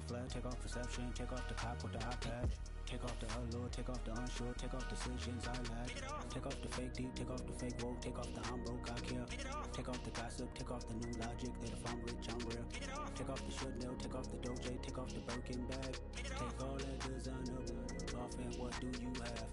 flag, take off perception, take off the cop with the iPad. Take off the allure, take off the unsure, take off decisions I lack. Take off the fake deep, take off the fake woke, take off the I'm broke, I care. Take off the gossip, take off the new logic that if I'm rich, I'm real. Take off the should know, take off the Doja, take off the Birkin bag. Take all that designer off and what do you have?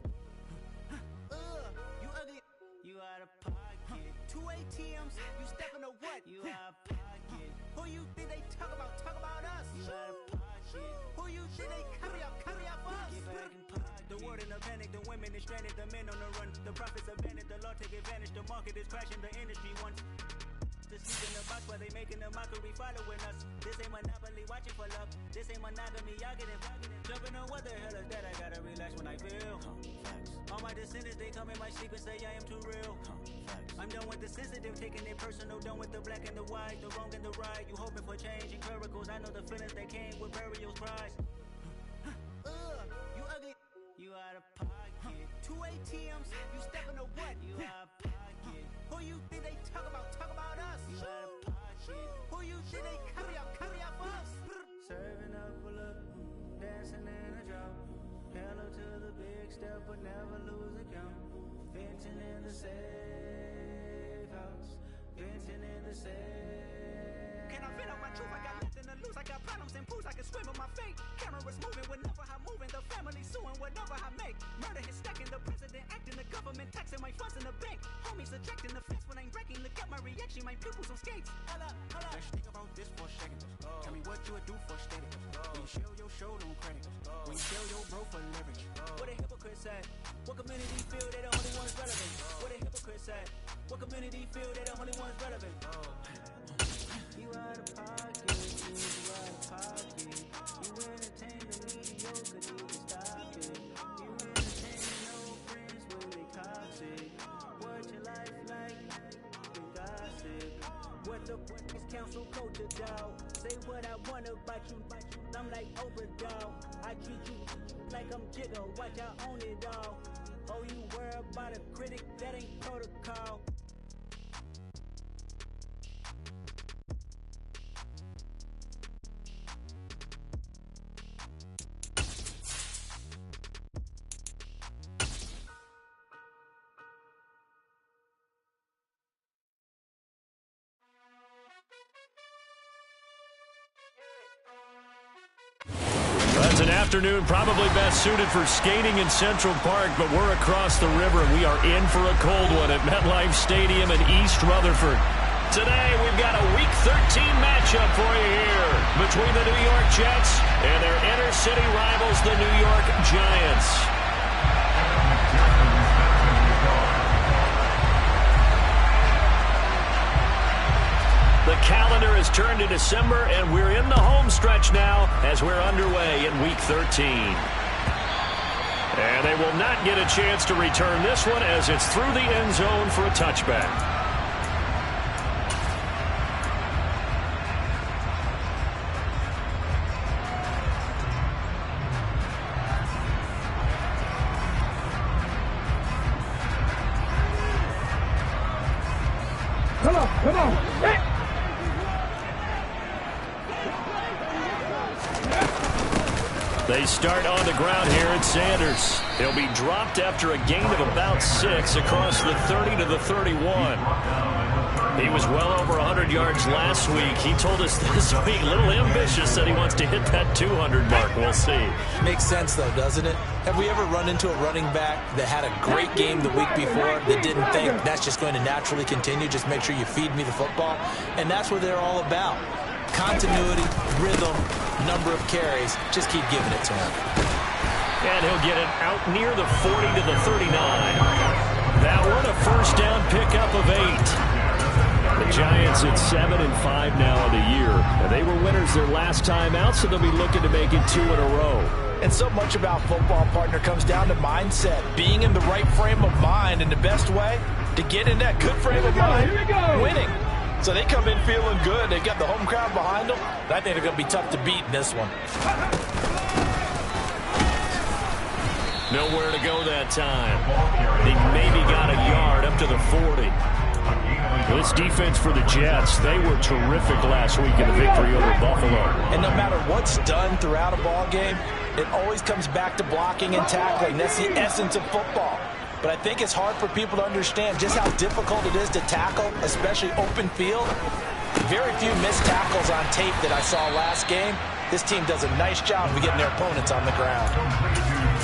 You ugly. You out of pocket. 2 ATMs, you stepping to what? You out of pocket. Who you think they talk about us? You out of pocket. Who you think they carry out for us? Get back in pocket. The world in a panic, the women is stranded, the men on the run. The profits abandoned, the law take advantage, the market is crashing, the industry wants to sleep in the box while they making a mockery following us. This ain't Monopoly, watching for love. This ain't monogamy, y'all getting jumping on what the hell is that? I gotta relax when I feel. All my descendants, they come in my sleep and say I am too real. I'm done with the sensitive, taking it personal, done with the black and the white, the wrong and the right. You hoping for change and miracles, I know the feelings that came with burials, cries. You ugly. You out of pocket. 2 ATMs, you stepping to what? You out of pocket. Who you think they talk about us? You out of pocket. Who you think they carry out for us? Serving up a look, dancing in a drop. Hello to the big step, but never lose a count. Venting in the safe house. Venting in the safe. Can I vent out my truth? I got nothing to lose. I got problems and pools. I can swim with my fate. Cameras moving whenever I'm moving. The family suing whatever I make. Murder is stacking. The president acting. The government taxing my funds in the bank. Homies attracting the fence when I'm wrecking. Look at my reaction. My pupils on skates. Holla. Let's think about this for a second. Tell me what you would do for steady. When you show your show, no credit. When you show your bro for leverage. What a hypocrite said. What community feel they the only ones relevant? What a hypocrite said. What community feel they the only ones relevant? You out of pocket, you out of pocket. You entertain the mediocre, need to stop it. You entertain no friends when they toxic. What your life like? You gossip. What the fuck is council culture, dog? Say what I want about you. I'm like Oprah, dog. I treat you like I'm Jigga. Watch I own it all. Oh, you worry about a critic? That ain't protocol. It's an afternoon probably best suited for skating in Central Park, but we're across the river and we are in for a cold one at MetLife Stadium in East Rutherford. Today we've got a Week 13 matchup for you here between the New York Jets and their inner-city rivals, the New York Giants. The calendar has turned to December, and we're in the home stretch now as we're underway in Week 13. And they will not get a chance to return this one as it's through the end zone for a touchback. Come on. Hey. They start on the ground here at Sanders. He'll be dropped after a gain of about 6 across the 30 to the 31. He was well over 100 yards last week. He told us this week, a little ambitious, that he wants to hit that 200 mark. We'll see. Makes sense, though, doesn't it? Have we ever run into a running back that had a great game the week before that didn't think that's just going to naturally continue? Just make sure you feed me the football. And that's what they're all about. Continuity, rhythm, number of carries. Just keep giving it to him. And he'll get it out near the 40 to the 39. That one a first down pickup of 8. The Giants at 7-5 now on the year. And they were winners their last time out, so they'll be looking to make it 2 in a row. And so much about football, partner, comes down to mindset. Being in the right frame of mind, and the best way to get in that good frame of mind, winning. So they come in feeling good. They got the home crowd behind them. I think they're going to be tough to beat in this one. Nowhere to go that time. He maybe got a yard up to the 40. This defense for the Jets, they were terrific last week in the victory over Buffalo. And no matter what's done throughout a ball game, it always comes back to blocking and tackling. That's the essence of football. But I think it's hard for people to understand just how difficult it is to tackle, especially open field. Very few missed tackles on tape that I saw last game. This team does a nice job of getting their opponents on the ground.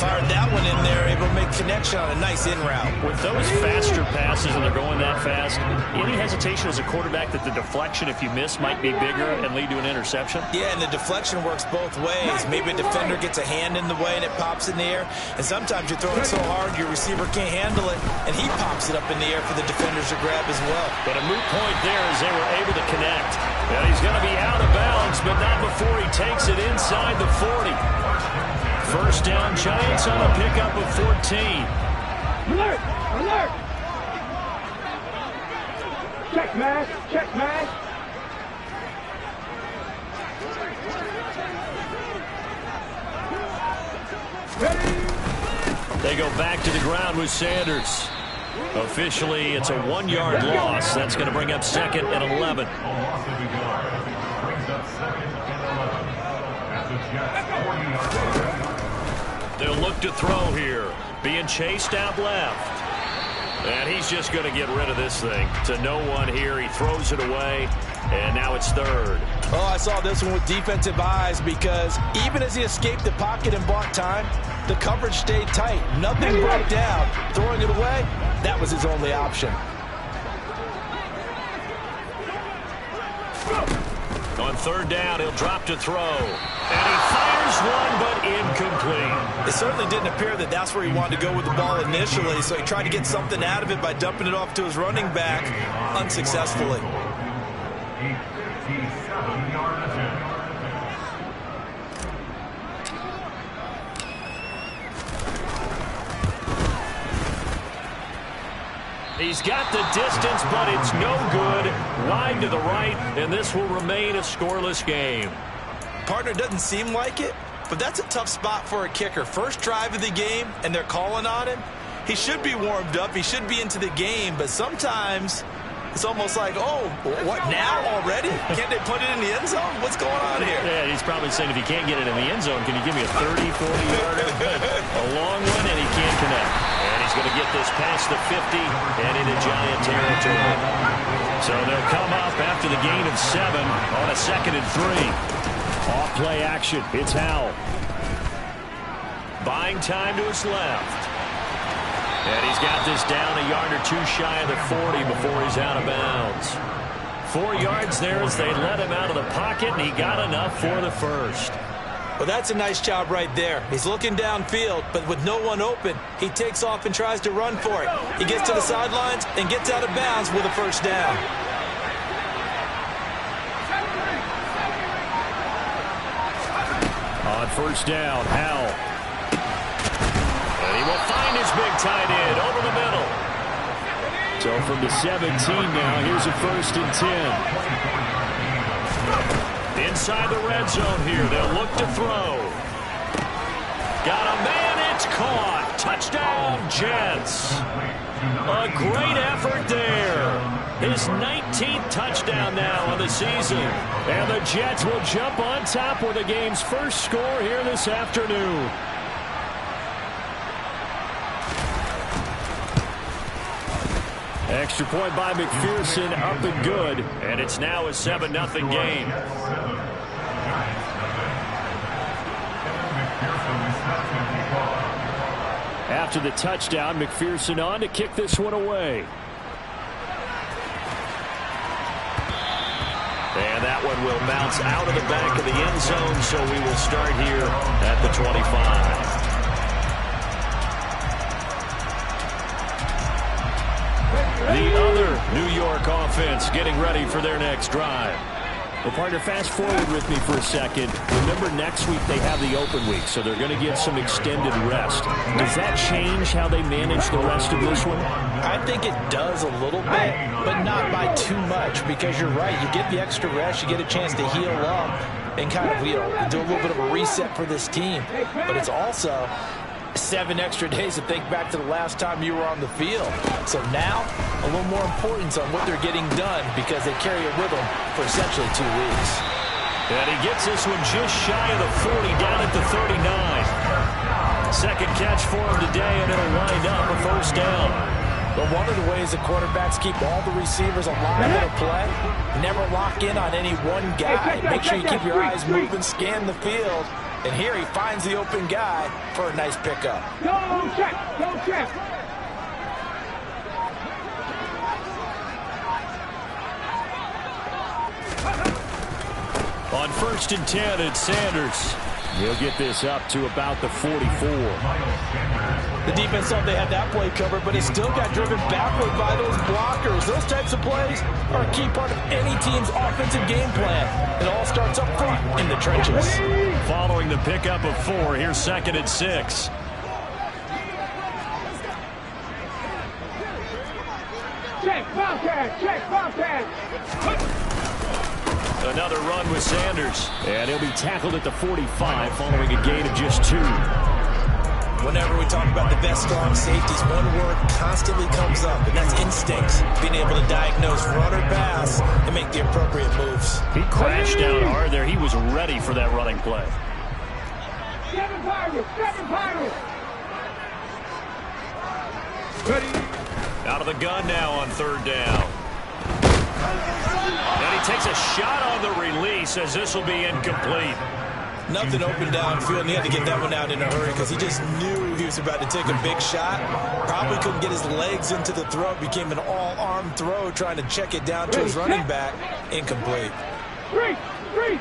Fired that one in there, able to make connection on a nice in route. With those faster passes and they're going that fast, any hesitation as a quarterback that the deflection, if you miss, might be bigger and lead to an interception? Yeah, and the deflection works both ways. Maybe a defender gets a hand in the way and it pops in the air. And sometimes you're throwing so hard your receiver can't handle it, and he pops it up in the air for the defenders to grab as well. But a moot point there as they were able to connect. And he's going to be out of bounds, but not before he takes it inside the 40. First down, Giants on a pickup of 14. Alert! Alert! Check, man! Check, man! They go back to the ground with Sanders. Officially, it's a 1-yard loss. That's going to bring up 2nd and 11. They'll look to throw here. Being chased out left. And he's just going to get rid of this thing. To no one here. He throws it away. And now it's 3rd. Oh, I saw this one with defensive eyes because even as he escaped the pocket and bought time, the coverage stayed tight. Nothing broke down. Throwing it away, that was his only option. On 3rd down, he'll drop to throw. And he fires one, but incomplete. It certainly didn't appear that that's where he wanted to go with the ball initially, so he tried to get something out of it by dumping it off to his running back unsuccessfully. He's got the distance, but it's no good. Wide to the right, and this will remain a scoreless game. Partner, doesn't seem like it, but that's a tough spot for a kicker. First drive of the game, and they're calling on him. He should be warmed up. He should be into the game, but sometimes it's almost like, oh, what, now already? Can't they put it in the end zone? What's going on here? Yeah, he's probably saying, if he can't get it in the end zone, can you give me a 30, 40-yarder? A long one, and he can't connect. And he's going to get this past the 50 and into Giant territory. So they'll come up after the gain of 7 on a 2nd and 3. Off play action. It's Howell. Buying time to his left. And he's got this down a yard or 2 shy of the 40 before he's out of bounds. 4 yards there as they let him out of the pocket, and he got enough for the first. Well, that's a nice job right there. He's looking downfield, but with no one open, he takes off and tries to run for it. He gets to the sidelines and gets out of bounds with a first down. On first down, Howell. And he will find his big tight end over the middle. So from the 17 now, here's a 1st and 10. Inside the red zone here, they'll look to throw. Got a man, it's caught. Touchdown, Jets. A great effort there. His 19th touchdown now on the season. And the Jets will jump on top with the game's first score here this afternoon. Extra point by McPherson, up and good. And it's now a 7-0 game. After the touchdown, McPherson on to kick this one away. And that one will bounce out of the back of the end zone, so we will start here at the 25. The other New York offense getting ready for their next drive. Well, partner, fast forward with me for a second. Remember, next week they have the open week, so they're going to get some extended rest. Does that change how they manage the rest of this one? I think it does a little bit, but not by too much, because you're right. You get the extra rest, you get a chance to heal up and kind of, do a little bit of a reset for this team. But it's also 7 extra days to think back to the last time you were on the field. So now, a little more importance on what they're getting done because they carry it with them for essentially 2 weeks. And he gets this one just shy of the 40, down at the 39. Second catch for him today, and it'll wind up a first down. But one of the ways the quarterbacks keep all the receivers alive in a play, never lock in on any one guy. Make sure you keep your eyes moving, scan the field. And here he finds the open guy for a nice pickup. Go check, go check. On 1st and 10, it's Sanders. He'll get this up to about the 44. The defense thought they had that play covered, but it still got driven backward by those blockers. Those types of plays are a key part of any team's offensive game plan. It all starts up front in the trenches. Following the pickup of 4, here's 2nd and 6. Check, Bobcat, check, Bobcat. Another run with Sanders. And he'll be tackled at the 45 following a gain of just 2. Whenever we talk about the best strong safeties, one word constantly comes up, and that's instincts. Being able to diagnose run or pass and make the appropriate moves. He crashed down hard there. He was ready for that running play. 7 Pirates, 7 Pirates. Ready. Out of the gun now on 3rd down. And he takes a shot on the release as this will be incomplete. Nothing open downfield, and he had to get that one out in a hurry because he just knew he was about to take a big shot. Probably couldn't get his legs into the throw. Became an all-arm throw trying to check it down to his running back. Incomplete. 3, 3.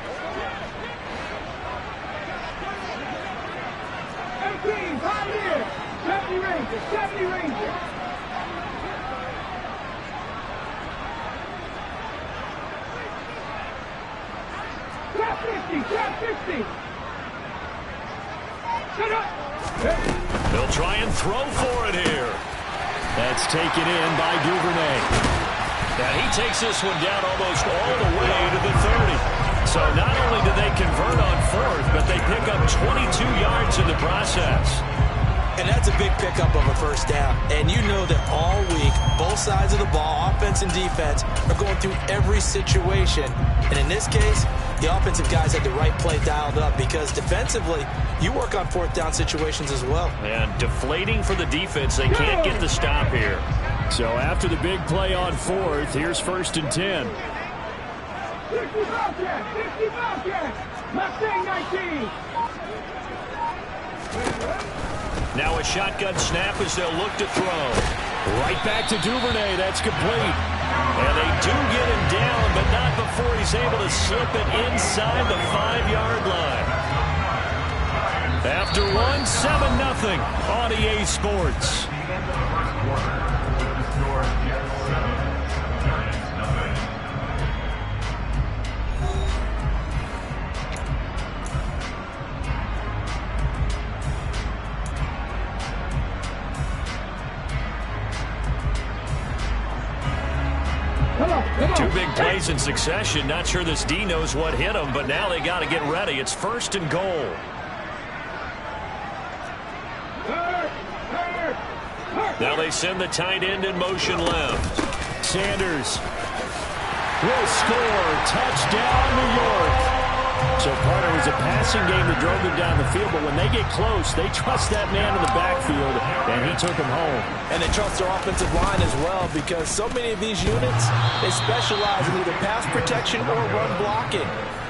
18, Pioneer. 70 Rangers, 70 Rangers. Trap 50, trap 50. Shut up. They'll try and throw for it here. That's taken in by Duvernay. And he takes this one down almost all the way to the 30. So not only do they convert on 4th, but they pick up 22 yards in the process. And that's a big pickup of a first down. And you know that all week, both sides of the ball, offense and defense, are going through every situation. And in this case, the offensive guys had the right play dialed up because defensively, you work on 4th down situations as well. And deflating for the defense. They can't get the stop here. So after the big play on 4th, here's 1st and 10. 50 Bobcat, 50 Bobcat. Mustang 19. Now a shotgun snap as they'll look to throw. Right back to Duvernay. That's complete. And they do get him down, but not before he's able to slip it inside the 5-yard line. After one, 7-0 on EA Sports. Two big plays in succession. Not sure this D knows what hit him, but now they got to get ready. It's 1st and goal. Now they send the tight end in motion left. Sanders will score. Touchdown, New York. So part of it was a passing game that drove them down the field, but when they get close, they trust that man in the backfield, and he took him home. And they trust their offensive line as well because so many of these units, they specialize in either pass protection or run blocking.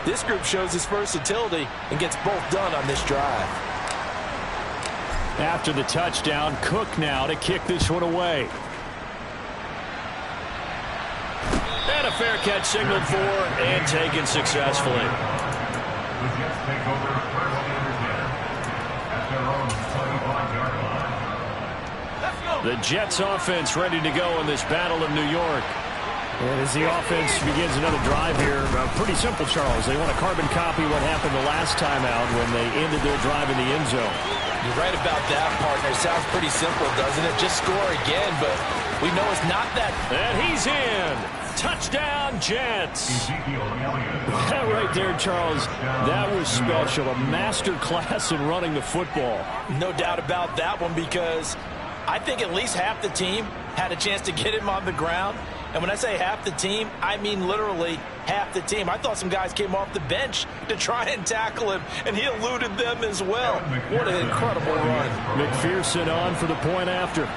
This group shows its versatility and gets both done on this drive. After the touchdown, Cook now to kick this one away. And a fair catch signaled for and taken successfully. The Jets offense ready to go in this battle of New York. And as the offense begins another drive here, pretty simple, Charles. They want to carbon copy what happened the last time out when they ended their drive in the end zone. You're right about that, partner. Sounds pretty simple, doesn't it? Just score again, but We know it's not that. And he's in. Touchdown, Jets. That right there, Charles, that was special. A master class in running the football. No doubt about that one, because I think at least half the team had a chance to get him on the ground. And when I say half the team, I mean literally half the team. I thought some guys came off the bench to try and tackle him, and he eluded them as well. What an incredible run. McPherson on for the point after.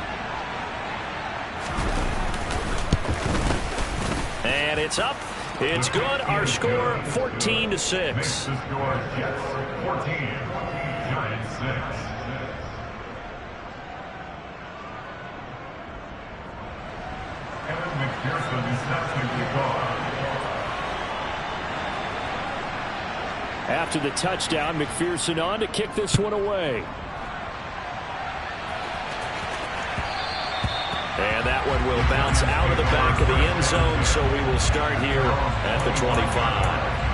And it's up. It's good. Our score, 14-6. The score, Jets 14, Giants 6. Kevin McPherson is now to the guard. After the touchdown, McPherson on to kick this one away. And that one will bounce out of the back of the end zone, so we will start here at the 25.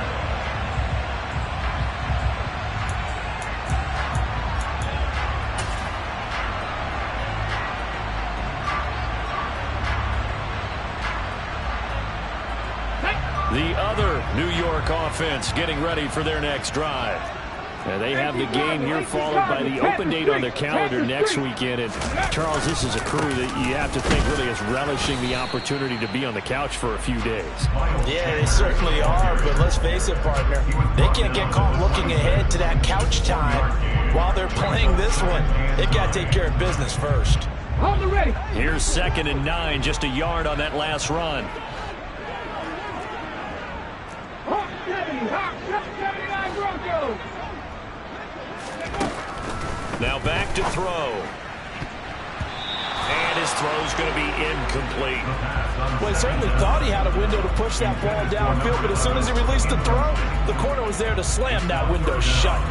The other New York offense getting ready for their next drive. They have the game here followed by the open date on their calendar next weekend. And Charles, this is a crew that you have to think really is relishing the opportunity to be on the couch for a few days. Yeah, they certainly are, but let's face it, partner. They can't get caught looking ahead to that couch time while they're playing this one. They've got to take care of business first. Here's 2nd and 9, just a yard on that last run. Now back to throw. And his throw's going to be incomplete. Well, he certainly thought he had a window to push that ball downfield, but as soon as he released the throw, the corner was there to slam that window shut.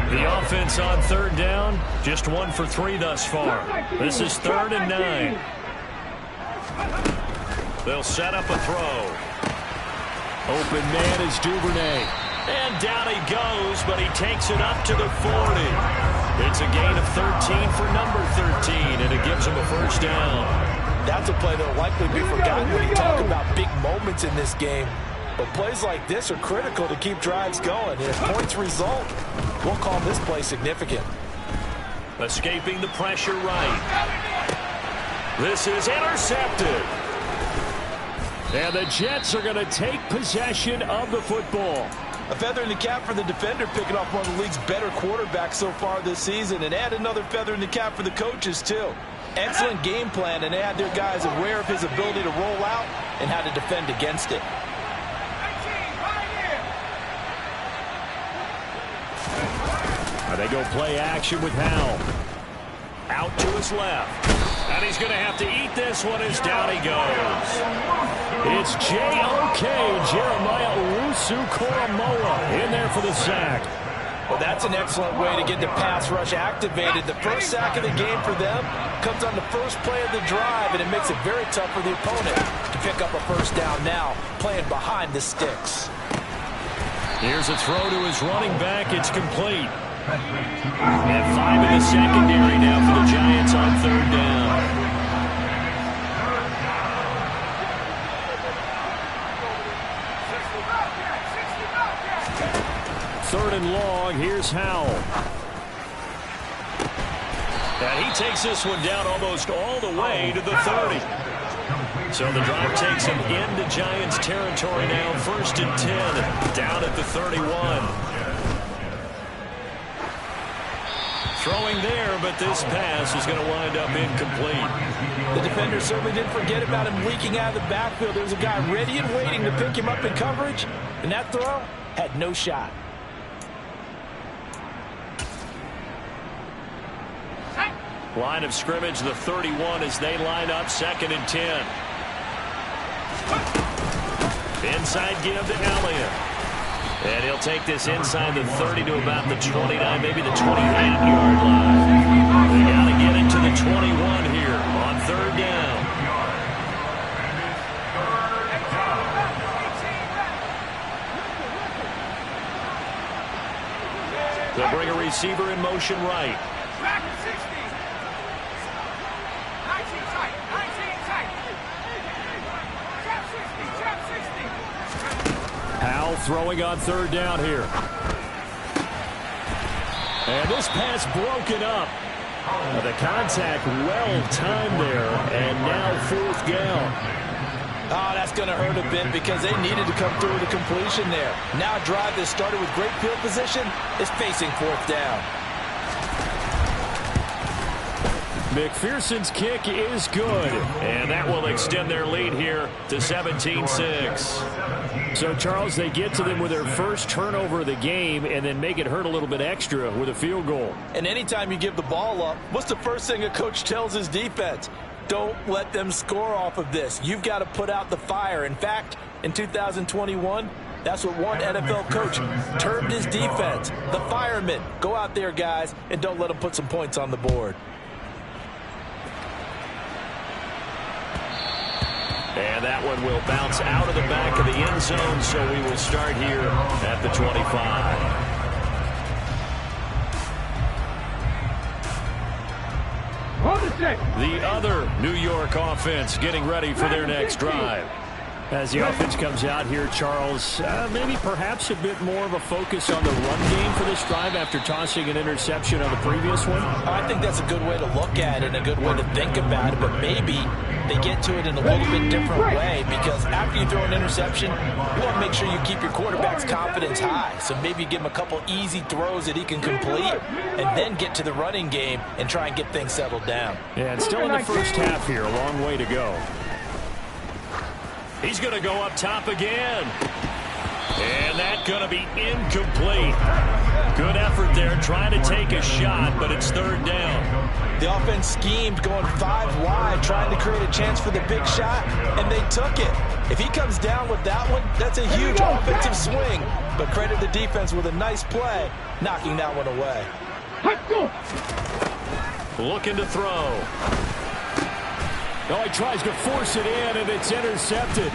The offense on 3rd down, just 1 for 3 thus far. This is 3rd and 9. They'll set up a throw. Open man is Duvernay. And down he goes, but he takes it up to the 40. It's a gain of 13 for number 13, and it gives him a first down. That's a play that will likely be forgotten when you talk about big moments in this game. But plays like this are critical to keep drives going. And if points result, we'll call this play significant. Escaping the pressure right. This is intercepted. And the Jets are going to take possession of the football. A feather in the cap for the defender, picking off one of the league's better quarterbacks so far this season. And add another feather in the cap for the coaches, too. Excellent game plan, and they had their guys aware of his ability to roll out and how to defend against it. They go play action with Howell. Out to his left. And he's going to have to eat this one as down he goes. It's J.O.K. Jeremiah Owusu-Koramoah in there for the sack. Well, that's an excellent way to get the pass rush activated. The first sack of the game for them comes on the first play of the drive, and it makes it very tough for the opponent to pick up a first down now, playing behind the sticks. Here's a throw to his running back. It's complete. And 5 in the secondary now for the Giants on 3rd down. Third and long, here's Howell. And he takes this one down almost all the way to the 30. So the drive takes him into Giants territory now, 1st and 10, down at the 31. Throwing there, but this pass is going to wind up incomplete. The defender certainly didn't forget about him leaking out of the backfield. There's a guy ready and waiting to pick him up in coverage, and that throw had no shot. Line of scrimmage, the 31 as they line up, 2nd and 10. Inside give to Elliott. And he'll take this inside the 30 to about the 29, maybe the 28-yard line. They got to get it to the 21 here on 3rd down. They'll bring a receiver in motion right. throwing on third down here. And this pass broken up. The contact well-timed there, and now fourth down. Oh, that's going to hurt a bit because they needed to come through with a completion there. Now a drive that started with great field position is facing fourth down. McPherson's kick is good, and that will extend their lead here to 17-6. So, Charles, they get to them with their first turnover of the game and then make it hurt a little bit extra with a field goal. And anytime you give the ball up, what's the first thing a coach tells his defense? Don't let them score off of this. You've got to put out the fire. In fact, in 2021, that's what one NFL coach termed his defense, the firemen. Go out there, guys, and don't let them put some points on the board. And that one will bounce out of the back of the end zone, so we will start here at the 25. The other New York offense getting ready for their next drive. As the offense comes out here, Charles, maybe perhaps a bit more of a focus on the run game for this drive after tossing an interception on the previous one? I think that's a good way to look at it and a good way to think about it, but maybe they get to it in a little bit different way because after you throw an interception, you want to make sure you keep your quarterback's confidence high. So maybe give him a couple easy throws that he can complete and then get to the running game and try and get things settled down. Yeah, and still in the first half here, a long way to go. He's going to go up top again. And that's going to be incomplete. Good effort there, trying to take a shot, but it's third down. The offense schemed going 5 wide, trying to create a chance for the big shot, and they took it. If he comes down with that one, that's a huge offensive swing. But credit the defense with a nice play, knocking that one away. Looking to throw. Oh, he tries to force it in, and it's intercepted.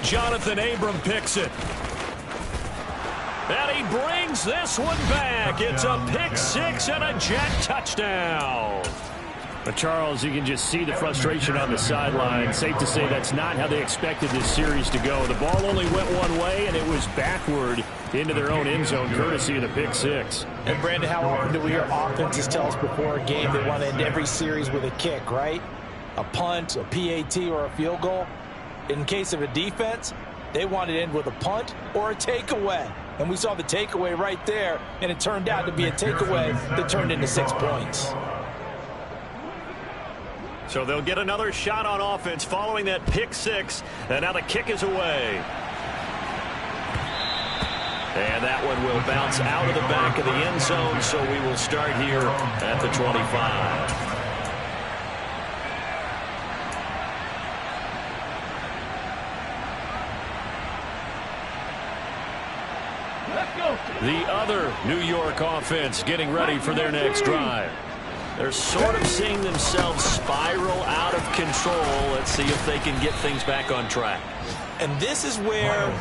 Jonathan Abram picks it. And he brings this one back. It's a pick six and a Jet touchdown. But Charles, you can just see the frustration on the sideline. Safe to say that's not how they expected this series to go. The ball only went one way, and it was backward into their own end zone, courtesy of the pick six. And, Brandon, how often do we hear offenses tell us before a game they want to end every series with a kick, right? A punt, a PAT, or a field goal. In case of a defense, they want to end with a punt or a takeaway. And we saw the takeaway right there, and it turned out to be a takeaway that turned into 6 points. So they'll get another shot on offense following that pick six, and now the kick is away. And that one will bounce out of the back of the end zone, so we will start here at the 25. The other New York offense getting ready for their next drive. They're sort of seeing themselves spiral out of control. Let's see if they can get things back on track. And this is where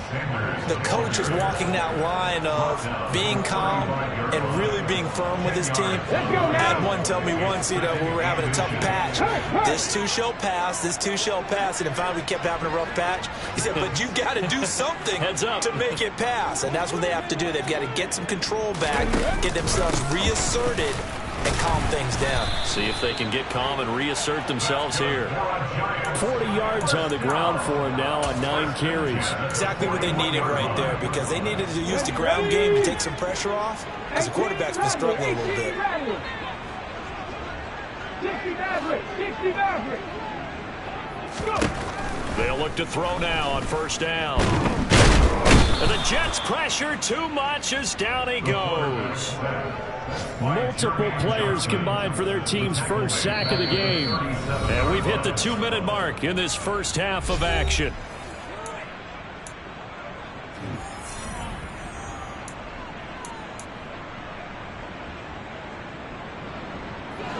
the coach is walking that line of being calm and really being firm with his team. I had one tell me once, when we were having a tough patch, this too shall pass, this too shall pass. And finally we kept having a rough patch. He said, but you've got to do something to make it pass. And that's what they have to do. They've got to get some control back, get themselves reasserted, and calm things down. See if they can get calm and reassert themselves here. 40 yards on the ground for him now on 9 carries. Exactly what they needed right there, because they needed to use the ground game to take some pressure off, as the quarterback's been struggling a little bit. They'll look to throw now on first down. And the Jets pressure too much as down he goes. Multiple players combined for their team's first sack of the game. And we've hit the 2-minute mark in this first half of action.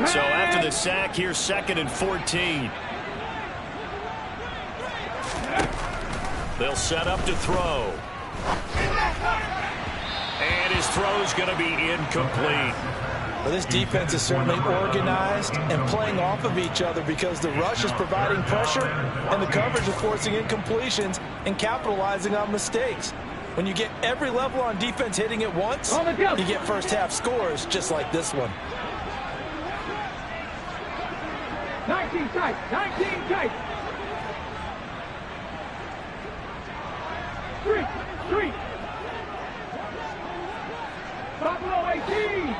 So after the sack, here's 2nd and 14. They'll set up to throw. And his throw's going to be incomplete. Well, this defense is certainly organized and playing off of each other because the rush is providing pressure and the coverage is forcing incompletions and capitalizing on mistakes. When you get every level on defense hitting at once, you get first half scores just like this one. 19 tight, 19 tight. Street. Buffalo 18.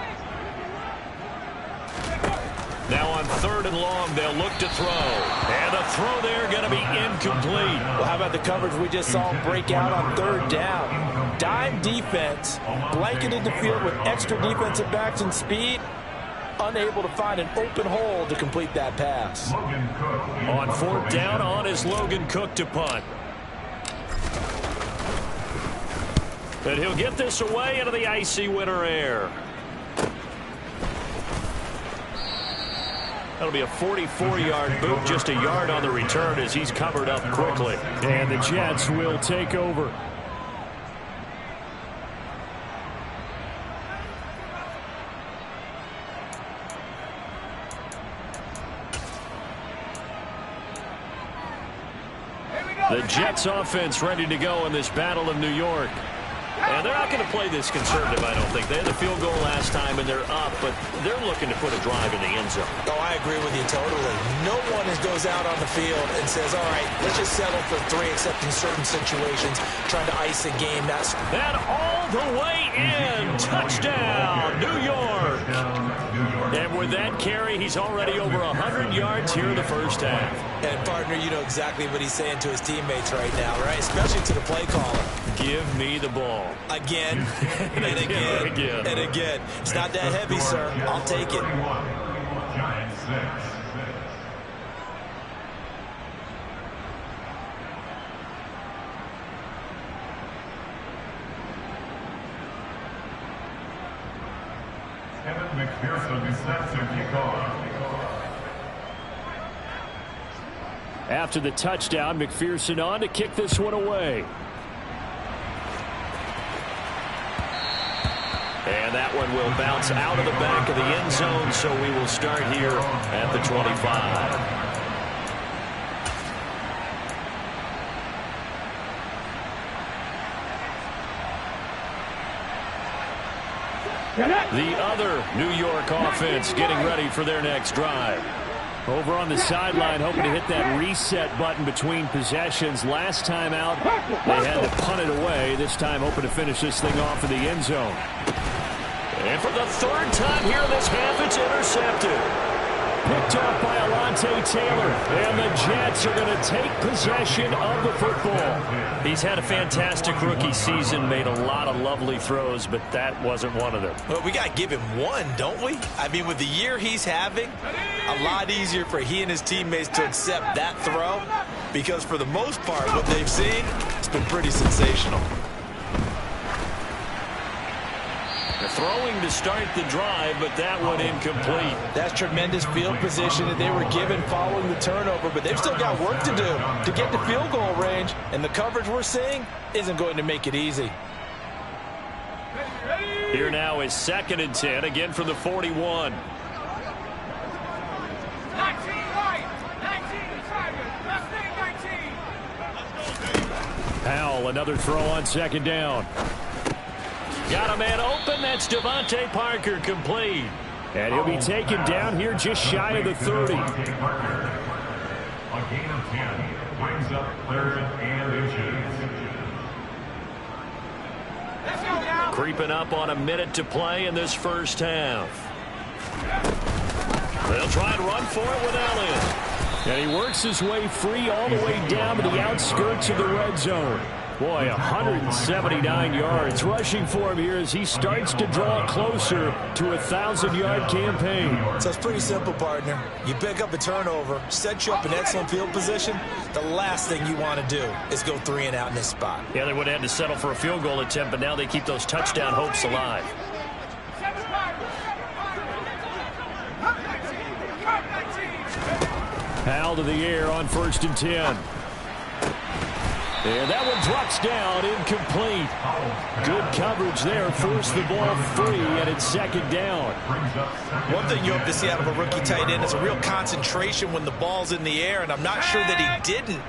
Now on 3rd and long, they'll look to throw. And the throw there going to be incomplete. Well, how about the coverage we just saw him break out on 3rd down? Dime defense, blanketed the field with extra defensive backs and speed, unable to find an open hole to complete that pass. On 4th down, on is Logan Cook to punt. And he'll get this away into the icy winter air. That'll be a 44-yard boot, just a yard on the return as he's covered up quickly. And the Jets will take over. The Jets offense ready to go in this battle of New York. And they're not going to play this conservative, I don't think. They had the field goal last time, and they're up, but they're looking to put a drive in the end zone. Oh, I agree with you totally. No one goes out on the field and says, all right, let's just settle for 3, except in certain situations, trying to ice a game. And all the way in. Touchdown, New York. And with that carry, he's already over 100 yards here in the first half. And, partner, you know exactly what he's saying to his teammates right now, right? Especially to the play caller. Give me the ball. Again, and again, and again. It's not that heavy, sir. I'll take it. Giants 6. Kevin McPherson set to kick off. After the touchdown, McPherson on to kick this one away. And that one will bounce out of the back of the end zone, so we will start here at the 25. The other New York offense getting ready for their next drive. Over on the sideline, hoping to hit that reset button between possessions. Last time out, they had to punt it away. This time, hoping to finish this thing off in the end zone. And for the 3rd time here in this half, it's intercepted. Picked off by Alontae Taylor. And the Jets are going to take possession of the football. He's had a fantastic rookie season, made a lot of lovely throws, but that wasn't one of them. Well, we got to give him one, don't we? I mean, with the year he's having, a lot easier for he and his teammates to accept that throw, because for the most part, what they've seen, it's been pretty sensational. Throwing to start the drive, but that one incomplete. That's tremendous field position that they were given following the turnover, but they've still got work to do to get to field goal range, and the coverage we're seeing isn't going to make it easy. Here now is 2nd and 10, again from the 41. 19 right, 19 Tiger, left thing 19. Powell, another throw on 2nd down. Got a man open. That's Devontae Parker, complete. And he'll be taken down here just shy of the 30. A gain of 10 brings up 3rd and inches. Let's go now. Creeping up on a minute to play in this first half. They'll try and run for it with Elliott. And he works his way free all the way down to the outskirts of the red zone. Boy, 179 yards rushing for him here as he starts to draw closer to a 1,000-yard campaign. So it's pretty simple, partner. You pick up a turnover, set you up in excellent field position. The last thing you want to do is go 3 and out in this spot. Yeah, they would have had to settle for a field goal attempt, but now they keep those touchdown hopes alive. Powell to the air on 1st and 10. And that one drops down, incomplete. Good coverage there, forced the ball free, and it's 2nd down. One thing you hope to see out of a rookie tight end is a real concentration when the ball's in the air, and I'm not sure that he didn't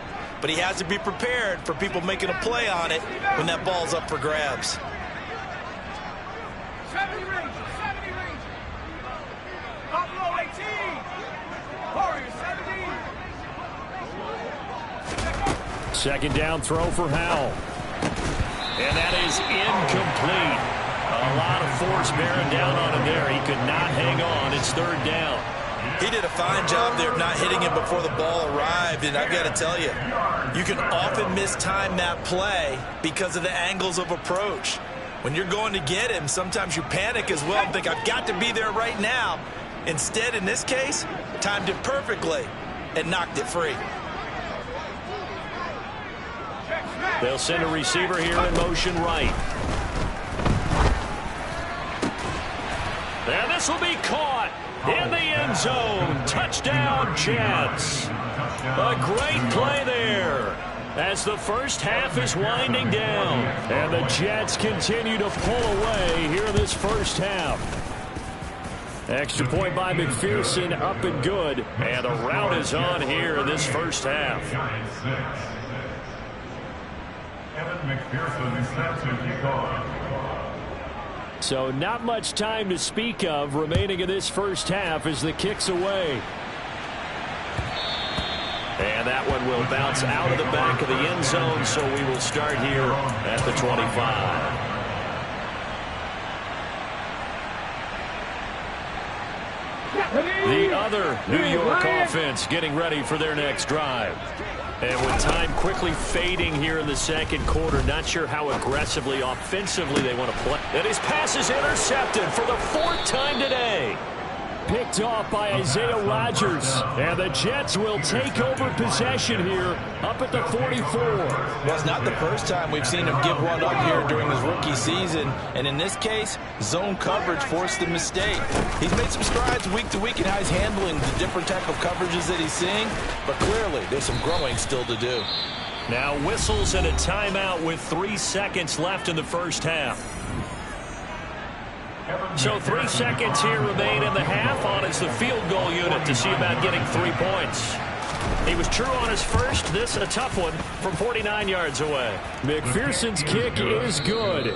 but he has to be prepared for people making a play on it when that ball's up for grabs. 70 Rangers, 70 Rangers. Buffalo 18. Warriors 17. Second down throw for Howell. And that is incomplete. A lot of force bearing down on him there. He could not hang on. It's third down. He did a fine job there of not hitting him before the ball arrived, and I've got to tell you, you can often mistime that play because of the angles of approach. When you're going to get him, sometimes you panic as well and think, I've got to be there right now. Instead, in this case, timed it perfectly and knocked it free. They'll send a receiver here in motion right. And this will be caught in the end zone. Touchdown, Jets. A great play there as the first half is winding down. And the Jets continue to pull away here in this first half. Extra point by McPherson, up and good. And the rout is on here in this first half. McPherson snaps and kick off. So not much time to speak of remaining in this first half as the kick's away. And that one will bounce out of the back of the end zone, so we will start here at the 25. The other New York offense getting ready for their next drive. And with time quickly fading here in the second quarter, not sure how aggressively, offensively they want to play. And his pass is intercepted for the fourth time today. Picked off by Isaiah Rodgers. And the Jets will take over possession here up at the 44. Well, it's not the first time we've seen him give one up here during his rookie season. And in this case, zone coverage forced the mistake. He's made some strides week to week in how he's handling the different type of coverages that he's seeing. But clearly, there's some growing still to do. Now whistles and a timeout with 3 seconds left in the first half. So 3 seconds here remain in the half. On is the field goal unit to see about getting 3 points. He was true on his first. This a tough one from 49 yards away. McPherson's kick is good.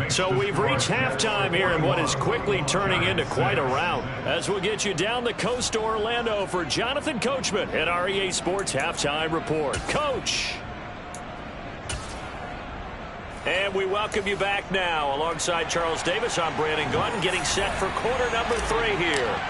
So we've reached halftime here in what is quickly turning into quite a rout. As we'll get you down the coast to Orlando for Jonathan Coachman at our EA Sports Halftime Report. Coach. And we welcome you back now. Alongside Charles Davis, I'm Brandon Gunn, getting set for quarter number 3 here.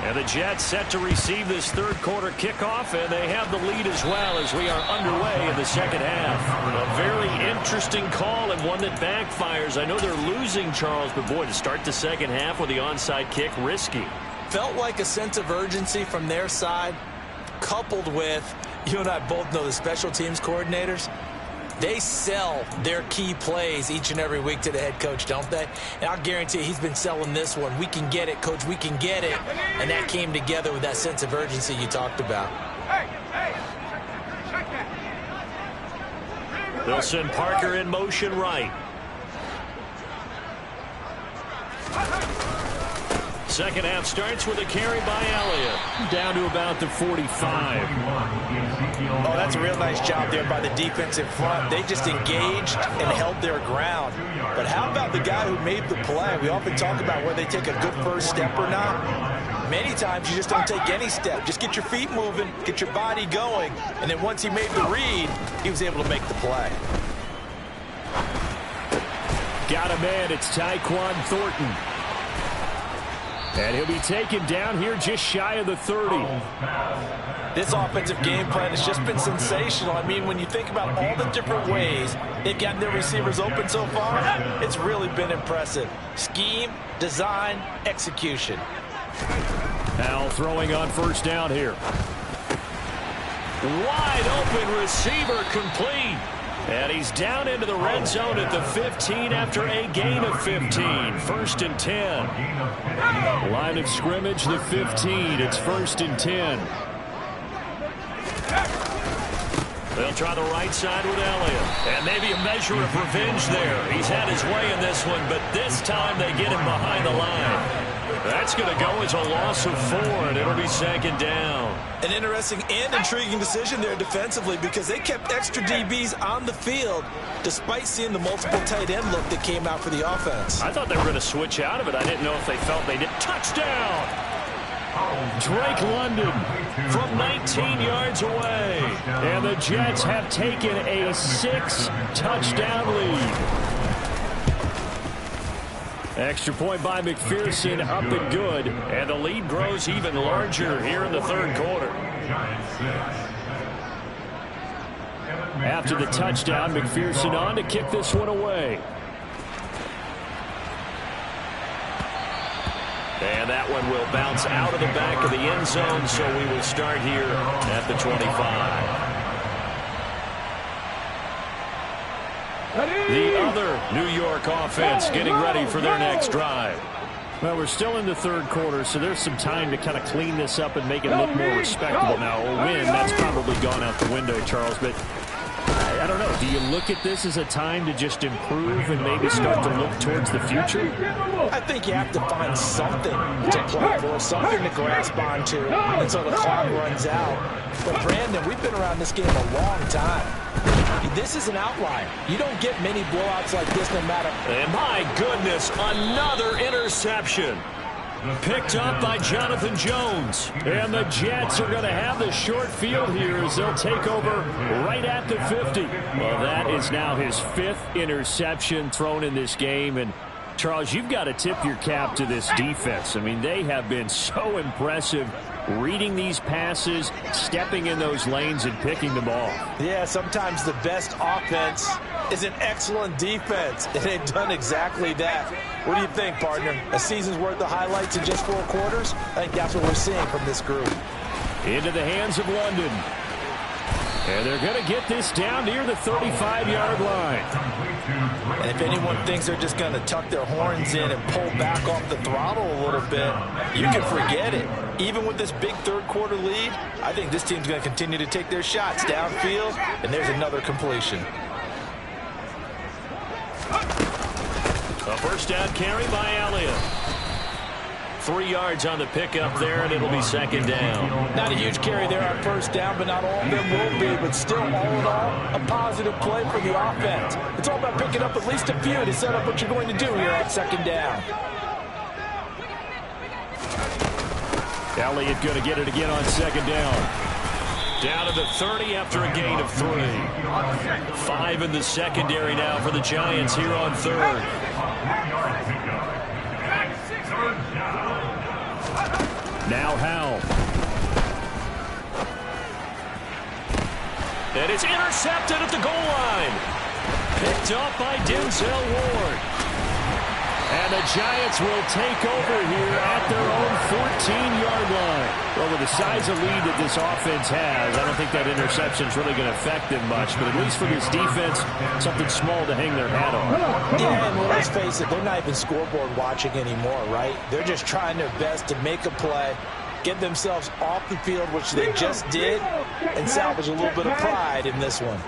And the Jets set to receive this third quarter kickoff, and they have the lead as well as we are underway in the second half. A very interesting call and one that backfires. I know they're losing, Charles, but boy, to start the second half with the onside kick, risky. Felt like a sense of urgency from their side, coupled with, you and I both know the special teams coordinators. They sell their key plays each and every week to the head coach, don't they? And I'll guarantee you he's been selling this one. We can get it, coach, we can get it. And that came together with that sense of urgency you talked about. Hey, check that. They'll send Parker in motion right. Second half starts with a carry by Elliott. Down to about the 45. Oh, that's a real nice job there by the defensive front. They just engaged and held their ground. But how about the guy who made the play? We often talk about whether they take a good first step or not. Many times you just don't take any step. Just get your feet moving, get your body going. And then once he made the read, he was able to make the play. Got a man. It's Tyquan Thornton. And he'll be taken down here just shy of the 30. This offensive game plan has just been sensational. I mean, when you think about all the different ways they've gotten their receivers open so far, it's really been impressive. Scheme, design, execution. Now throwing on first down here. Wide open receiver complete. And he's down into the red zone at the 15 after a gain of 15. First and 10. Line of scrimmage, the 15. It's first and 10. They'll try the right side with Elliott. And maybe a measure of revenge there. He's had his way in this one, but this time they get him behind the line. That's going to go as a loss of 4, and it'll be 2nd down. An interesting and intriguing decision there defensively because they kept extra DBs on the field despite seeing the multiple tight end look that came out for the offense. I thought they were going to switch out of it. I didn't know if they felt they did. Touchdown! Drake London from 19 yards away. And the Jets have taken a 6-touchdown lead. Extra point by McPherson, up and good. And the lead grows even larger here in the 3rd quarter. After the touchdown, McPherson on to kick this one away. And that one will bounce out of the back of the end zone, so we will start here at the 25. The other New York offense getting ready for their next drive. Well, we're still in the 3rd quarter, so there's some time to kind of clean this up and make it look more respectable. Now, a win, that's probably gone out the window, Charles, but I don't know. Do you look at this as a time to just improve and maybe start to look towards the future? I think you have to find something to play for, something to grasp onto until the clock runs out. But, Brandon, we've been around this game a long time. This is an outlier. You don't get many blowouts like this no matter. And my goodness, another interception. Picked up by Jonathan Jones. And the Jets are going to have the short field here as they'll take over right at the 50. Well, that is now his 5th interception thrown in this game. And, Charles, you've got to tip your cap to this defense. I mean, they have been so impressive reading these passes, stepping in those lanes, and picking them off. Yeah, sometimes the best offense is an excellent defense, and they've done exactly that. What do you think, partner? A season's worth of highlights in just 4 quarters? I think that's what we're seeing from this group. Into the hands of London. And they're going to get this down near the 35-yard line. And if anyone thinks they're just going to tuck their horns in and pull back off the throttle a little bit, you can forget it. Even with this big 3rd quarter lead, I think this team's going to continue to take their shots downfield, and there's another completion. A first down carry by Elliott. 3 yards on the pickup there, and it'll be 2nd down. Not a huge carry there on first down, but not all of them will be. But still, all in all, a positive play for the offense. It's all about picking up at least a few to set up what you're going to do here at 2nd down. Elliott going to get it again on 2nd down. Down to the 30 after a gain of 3. 5 in the secondary now for the Giants here on 3rd. Now Howell. And it's intercepted at the goal line. Picked up by Denzel Ward. And the Giants will take over here at their own 14-yard line. Well, with the size of lead that this offense has, I don't think that interception is really going to affect them much. But at least for this defense, something small to hang their hat on. Yeah, and let's face it, they're not even scoreboard watching anymore, right? They're just trying their best to make a play, get themselves off the field, which they just did, and salvage a little bit of pride in this one.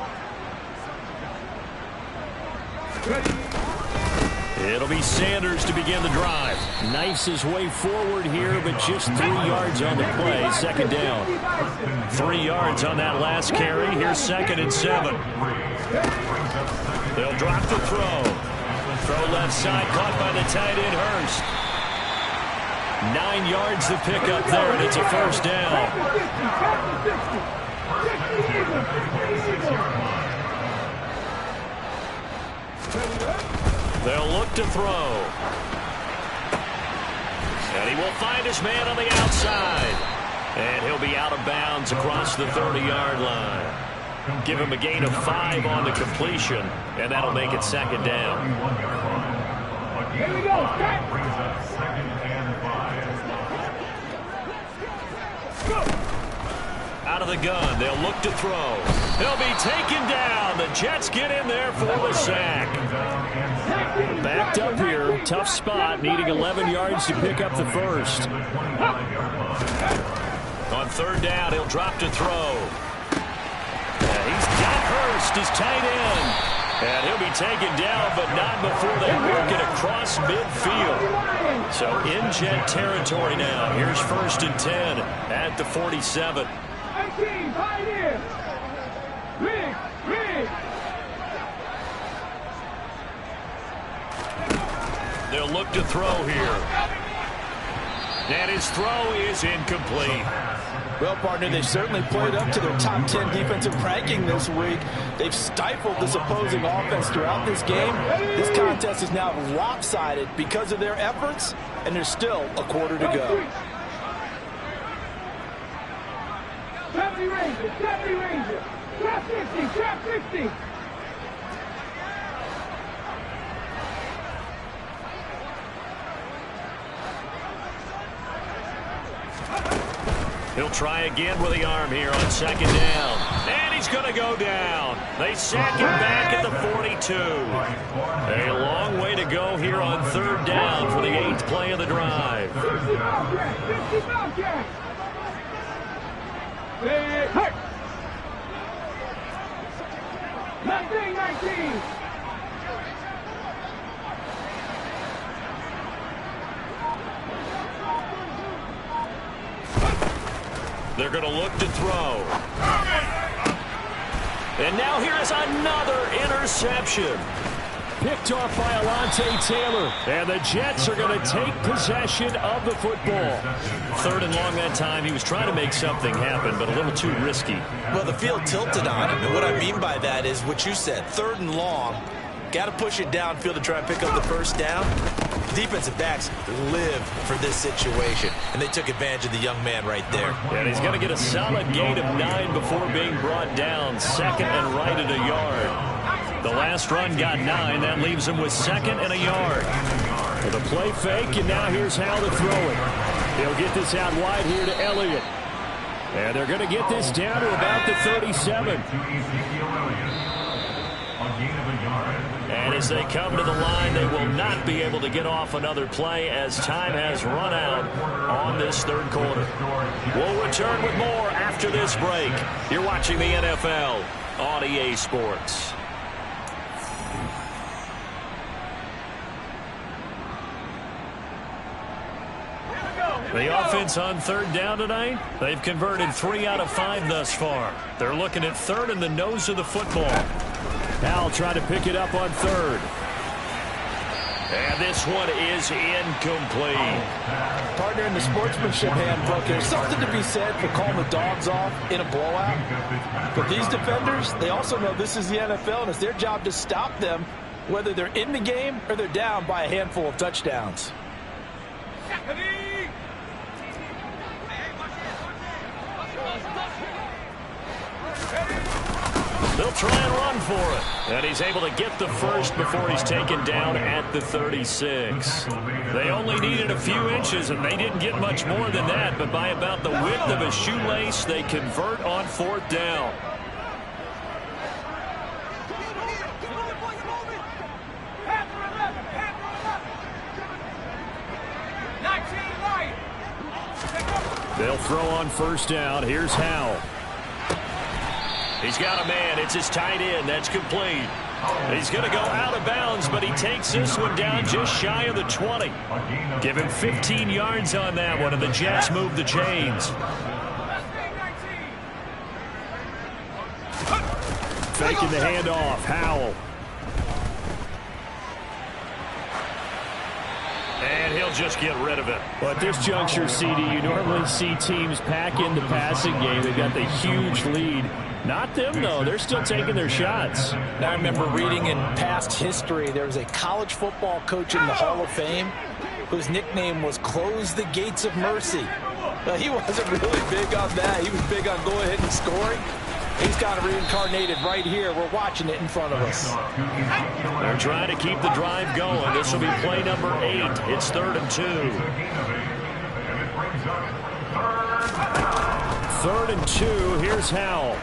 It'll be Sanders to begin the drive. Knifes his way forward here, but just 3 yards on the play. 2nd down. 3 yards on that last carry. Here's 2nd and 7. They'll drop the throw. Throw left side, caught by the tight end, Hurst. 9 yards to pick up there, and it's a first down. They'll look to throw. And he will find his man on the outside. And he'll be out of bounds across the 30-yard line. Give him a gain of 5 on the completion, and that'll make it 2nd down. Here we go. Out of the gun, they'll look to throw. He'll be taken down. The Jets get in there for the sack. Backed up here, tough spot, needing 11 yards to pick up the first. On 3rd down, he'll drop to throw. He's John Hurst is tight end. And he'll be taken down, but not before they work it across midfield. So in Jet territory now. Here's 1st and 10 at the 47. 18, pioneer. Rig. They'll look to throw here. And his throw is incomplete. Well, partner, they certainly played up to their top 10 defensive ranking this week. They've stifled this opposing offense throughout this game. This contest is now lopsided because of their efforts, and there's still a quarter to go. 70 Ranger. Trap 60. He'll try again with the arm here on 2nd down. And he's going to go down. They sack him back at the 42. A long way to go here on 3rd down for the 8th play of the drive. 60 Bobcat. Hey. 19. They're going to look to throw. And now here is another interception. Picked off by Alontae Taylor. And the Jets are going to take possession of the football. 3rd and long that time. He was trying to make something happen, but a little too risky. Well, the field tilted on him. And what I mean by that is what you said. 3rd and long. Got to push it downfield to try and pick up the 1st down. Defensive backs live for this situation, and they took advantage of the young man right there. And he's going to get a solid gain of 9 before being brought down. 2nd and right at a yard. The last run got 9. That leaves him with 2nd and a yard. With a play fake, and now here's how to throw it. He'll get this out wide here to Elliott. And they're going to get this down to about the 37. And as they come to the line, they will not be able to get off another play as time has run out on this 3rd quarter. We'll return with more after this break. You're watching the NFL on EA Sports. The offense on 3rd down tonight, they've converted 3 out of 5 thus far. They're looking at 3rd in the nose of the football. Howell trying to pick it up on 3rd. And this one is incomplete. Partner, in the sportsmanship handbook, there's something to be said for calling the dogs off in a blowout. But these defenders, they also know this is the NFL, and it's their job to stop them, whether they're in the game or they're down by a handful of touchdowns. They'll try and run for it. And he's able to get the 1st before he's taken down at the 36. They only needed a few inches, and they didn't get much more than that. But by about the width of a shoelace, they convert on 4th down. They'll throw on 1st down. Here's Howell. He's got a man. It's his tight end. That's complete. He's going to go out of bounds, but he takes this one down just shy of the 20. Give him 15 yards on that one, and the Jets move the chains. Faking the handoff. Howell. And he'll just get rid of it. But at this juncture, CD, you normally see teams pack in the passing game. They've got the huge lead. Not them, though. They're still taking their shots. Now, I remember reading in past history, there was a college football coach in the Hall of Fame whose nickname was Close the Gates of Mercy. But he wasn't really big on that. He was big on going ahead and scoring. He's got it reincarnated right here. We're watching it in front of us. They're trying to keep the drive going. This will be play number 8. It's 3rd and 2. 3rd and 2. Here's Howell.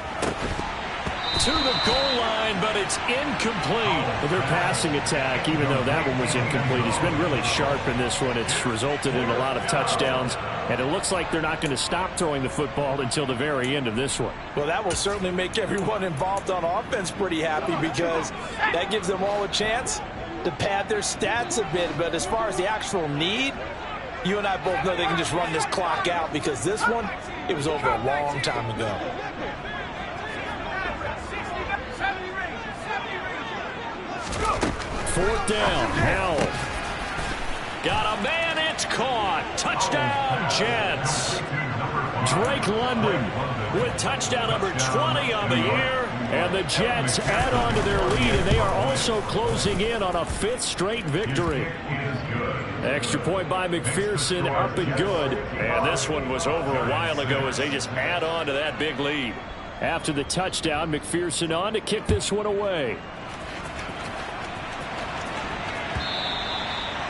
to the goal line, but it's incomplete. Well, their passing attack, even though that one was incomplete, has been really sharp in this one. It's resulted in a lot of touchdowns, and it looks like they're not going to stop throwing the football until the very end of this one. Well, that will certainly make everyone involved on offense pretty happy, because that gives them all a chance to pad their stats a bit. But as far as the actual need, you and I both know they can just run this clock out, because this one, it was over a long time ago. Fourth down, Howell. Got a man, it's caught. Touchdown, Jets. Drake London with touchdown number 20 on the year. And the Jets add on to their lead, and they are also closing in on a 5th straight victory. Extra point by McPherson, up and good. And this one was over a while ago as they just add on to that big lead. After the touchdown, McPherson on to kick this one away.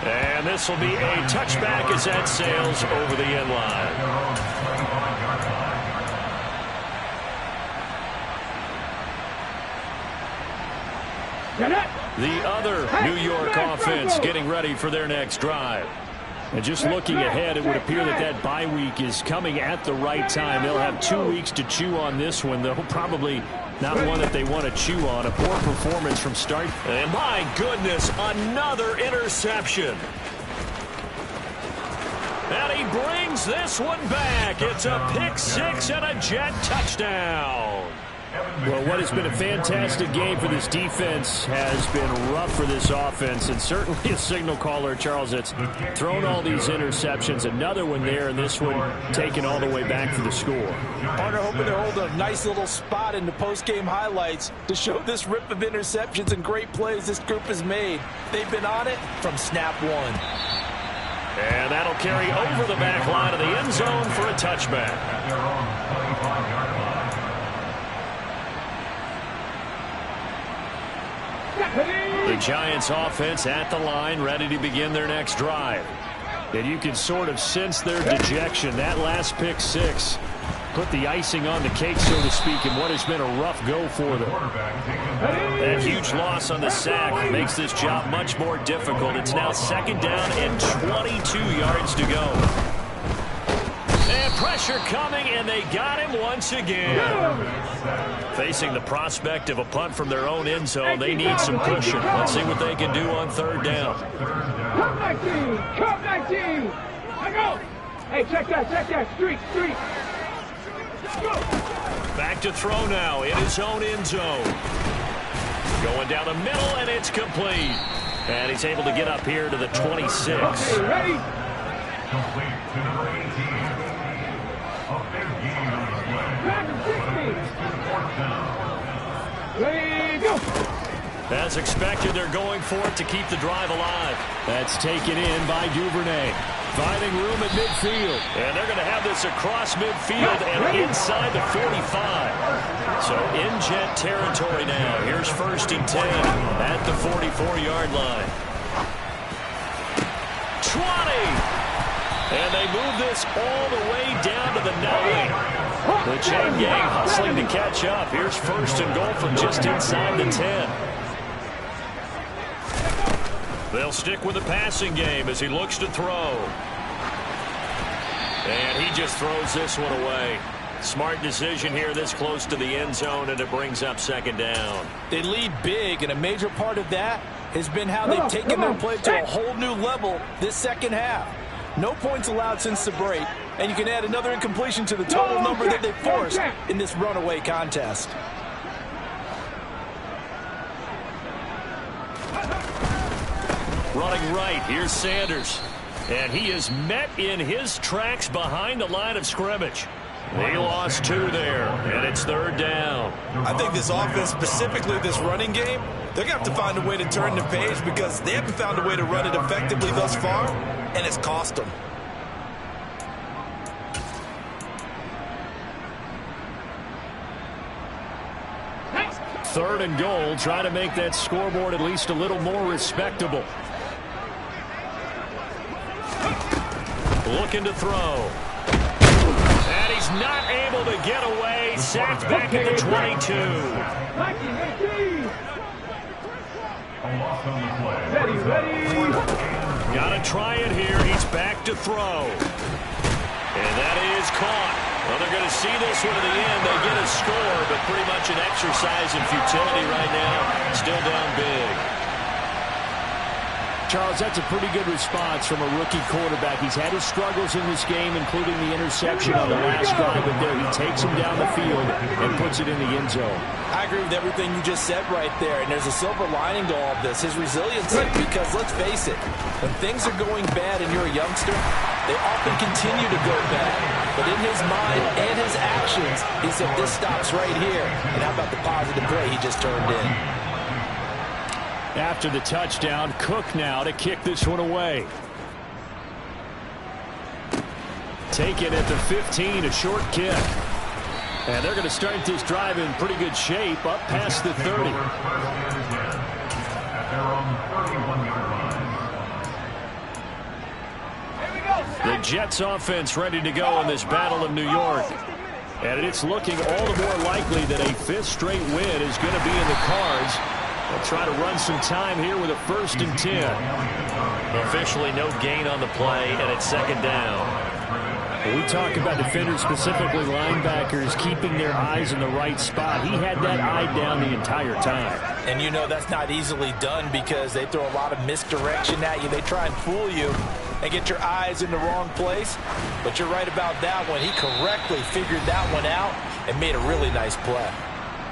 And this will be a touchback as that sails over the end line. The other New York offense getting ready for their next drive. And just looking ahead, it would appear that that bye week is coming at the right time. They'll have 2 weeks to chew on this one, though probably not one that they want to chew on. A poor performance from start. And my goodness, another interception. And he brings this one back. It's a pick six and a Jet touchdown. Well, what has been a fantastic game for this defense has been rough for this offense, and certainly a signal caller, Charles, that's thrown all these interceptions. Another one there, and this one taken all the way back for the score. Partner hoping to hold a nice little spot in the post-game highlights to show this rip of interceptions and great plays this group has made. They've been on it from snap one. And that'll carry over the back line of the end zone for a touchback. The Giants offense at the line, ready to begin their next drive. And you can sort of sense their dejection. That last pick six put the icing on the cake, so to speak, in what has been a rough go for them. That huge loss on the sack makes this job much more difficult. It's now 2nd down and 22 yards to go. And pressure coming, and they got him once again. Facing the prospect of a punt from their own end zone, they need some cushion. Let's see what they can do on 3rd down. Come 19! Come 19! I go! Hey, check that, streak! Go! Back to throw now in his own end zone. Going down the middle, and it's complete. And he's able to get up here to the 26. Okay, ready? Complete to number 18. A big game on the play. 4th down. Ready, go! As expected, they're going for it to keep the drive alive. That's taken in by Duvernay. Finding room at midfield. And they're going to have this across midfield and inside the 45. So in Jet territory now. Here's 1st and 10 at the 44-yard line. 20! And they move this all the way down to the 9. The chain gang hustling to catch up. Here's 1st and goal from just inside the 10. They'll stick with the passing game as he looks to throw. And he just throws this one away. Smart decision here this close to the end zone, and it brings up 2nd down. They lead big, and a major part of that has been how they've taken their play to a whole new level this second half. No points allowed since the break, and you can add another incompletion to the total number that they forced in this runaway contest. Running right, here's Sanders. And he is met in his tracks behind the line of scrimmage. He lost 2 there, and it's 3rd down. I think this offense, specifically this running game, they're going to have to find a way to turn the page, because they haven't found a way to run it effectively thus far, and it's cost them. Third and goal, try to make that scoreboard at least a little more respectable. Looking to throw. And he's not able to get away. Sacked back at the 22. Gotta try it here. He's back to throw. And that is caught. Well, they're going to see this one to the end. They get a score, but pretty much an exercise in futility right now. Still down big. Charles, that's a pretty good response from a rookie quarterback. He's had his struggles in this game, including the interception on the last drive, but there he takes him down the field and puts it in the end zone. I agree with everything you just said right there, and there's a silver lining to all of this, his resiliency, because let's face it, when things are going bad and you're a youngster, they often continue to go bad. But in his mind and his actions, he said, this stops right here. And how about the positive play he just turned in? After the touchdown, Cook now to kick this one away. Taken at the 15, a short kick. And they're going to start this drive in pretty good shape, up past the 30. The Jets offense ready to go in this Battle of New York. And it's looking all the more likely that a fifth straight win is going to be in the cards. They'll try to run some time here with a 1st and 10. Officially no gain on the play, and it's 2nd down. We talk about defenders, specifically linebackers, keeping their eyes in the right spot. He had that eye down the entire time. And you know that's not easily done because they throw a lot of misdirection at you. They try and fool you and get your eyes in the wrong place. But you're right about that one. He correctly figured that one out and made a really nice play.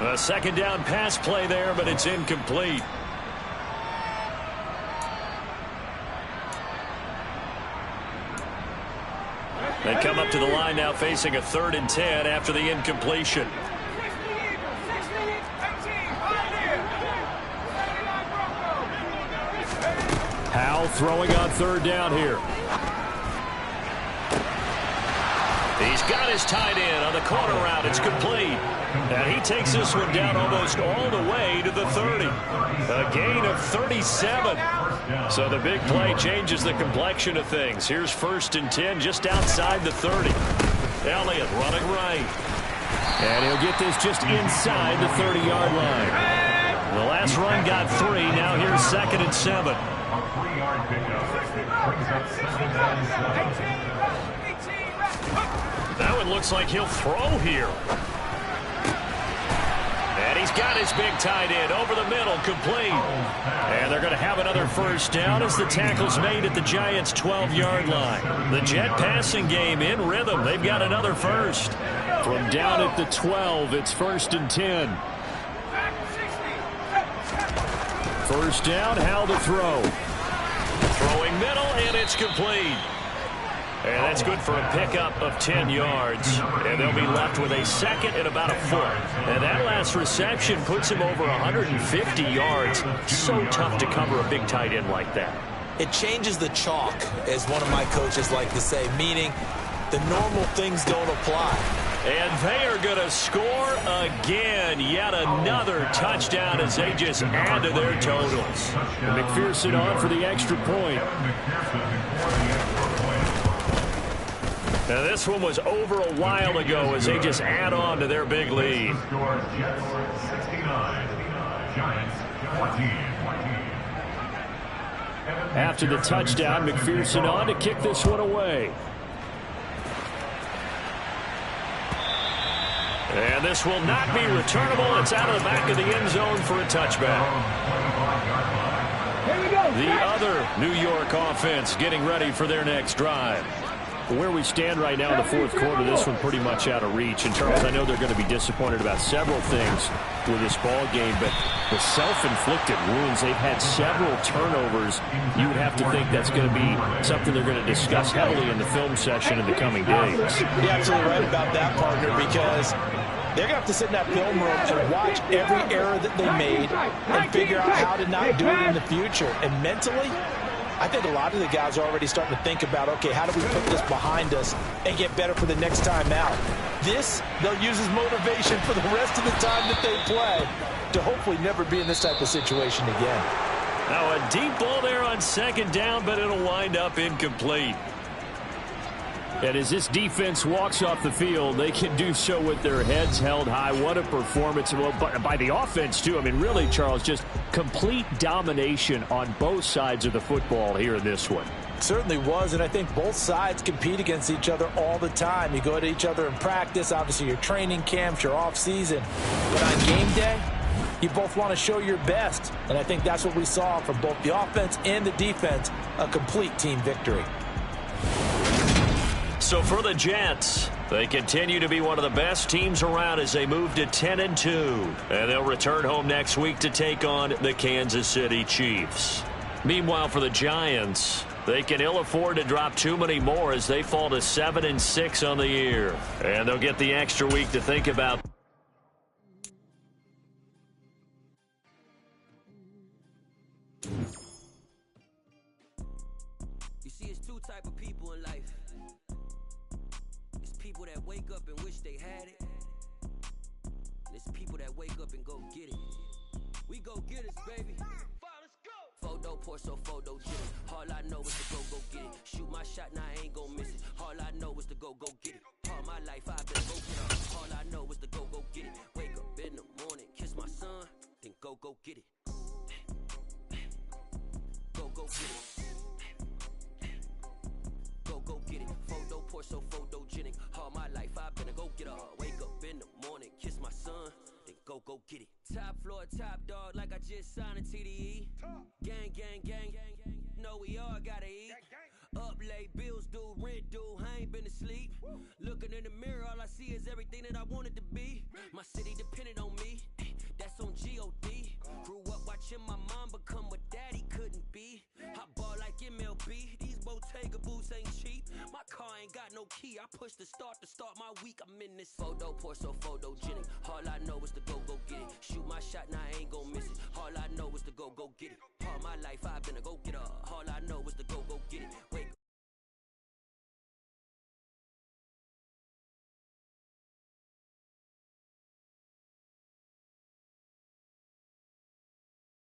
A 2nd down pass play there, but it's incomplete. They come up to the line now facing a 3rd and 10 after the incompletion. Howell throwing on 3rd down here. He's got his tight end on the corner route. It's complete. And he takes this one down almost all the way to the 30. A gain of 37. So the big play changes the complexion of things. Here's 1st and 10 just outside the 30. Elliott running right. And he'll get this just inside the 30-yard line. The last run got 3. Now here's 2nd and 7. A 3-yard pickup. Brings up 2nd and 7. That one looks like he'll throw here. And he's got his big tight end over the middle, complete. And they're going to have another 1st down as the tackle's made at the Giants' 12-yard line. The Jet passing game in rhythm. They've got another 1st. From down at the 12, it's 1st and 10. 1st down, Howell to throw. Throwing middle, and it's complete. And that's good for a pickup of 10 yards. And they'll be left with a 2nd and about a 4. And that last reception puts him over 150 yards. So tough to cover a big tight end like that. It changes the chalk, as one of my coaches like to say, meaning the normal things don't apply. And they are going to score again. Yet another touchdown as they just add to their totals. And McPherson on for the extra point. Now this one was over a while ago as they just add on to their big lead. After the touchdown, McPherson on to kick this one away. And this will not be returnable. It's out of the back of the end zone for a touchback. The other New York offense getting ready for their next drive. Where we stand right now in the 4th quarter, this one pretty much out of reach. And, Charles, I know they're going to be disappointed about several things with this ball game, but the self-inflicted wounds, they've had several turnovers. You would have to think that's going to be something they're going to discuss heavily in the film session in the coming days. You're absolutely right about that, partner, because they're going to have to sit in that film room and watch every error that they made and figure out how to not do it in the future. And mentally, I think a lot of the guys are already starting to think about, okay, how do we put this behind us and get better for the next time out? This, they'll use as motivation for the rest of the time that they play to hopefully never be in this type of situation again. Now a deep ball there on 2nd down, but it'll wind up incomplete. And as this defense walks off the field, they can do so with their heads held high. What a performance. Well, by the offense, too. I mean, really, Charles, just complete domination on both sides of the football here in this one. It certainly was, and I think both sides compete against each other all the time. You go at each other in practice, obviously your training camps, your off-season. But on game day, you both want to show your best. And I think that's what we saw from both the offense and the defense, a complete team victory. So for the Jets, they continue to be one of the best teams around as they move to 10-2. And they'll return home next week to take on the Kansas City Chiefs. Meanwhile, for the Giants, they can ill afford to drop too many more as they fall to 7-6 on the year. And they'll get the extra week to think about. You see, it's two type of people in life. It's people that wake up and wish they had it. And it's people that wake up and go get it. We go get it, baby. Photo pour so photo get it. All I know is to go get it. Shoot my shot, now I ain't gon' miss it. All I know is to go get it. All my life I've been go get it. All I know is to go get it. Wake up in the morning, kiss my son, then go get it. Go get it. Go get it. Photo pour so photogenic. All my life I've been a go getter. Wake up in the morning, kiss my son, then go get it. Top floor, top dog, like I just signed a TDE. Gang, gang, gang, know we all gotta eat. Up late, bills due, rent due, I ain't been asleep. Looking in the mirror, all I see is everything that I wanted to be. My city depended on me, that's on G.O.D. Grew up watching my mom become what daddy couldn't be. I ball like MLB, these Bottega boots ain't cheap. My car ain't got no key, I push the start my week. I'm in this photo pour so photogenic. All I know is to go get it. Shoot my shot, now I ain't gon' miss it. All I know is to go get it. All my life I've been a go getter. All I know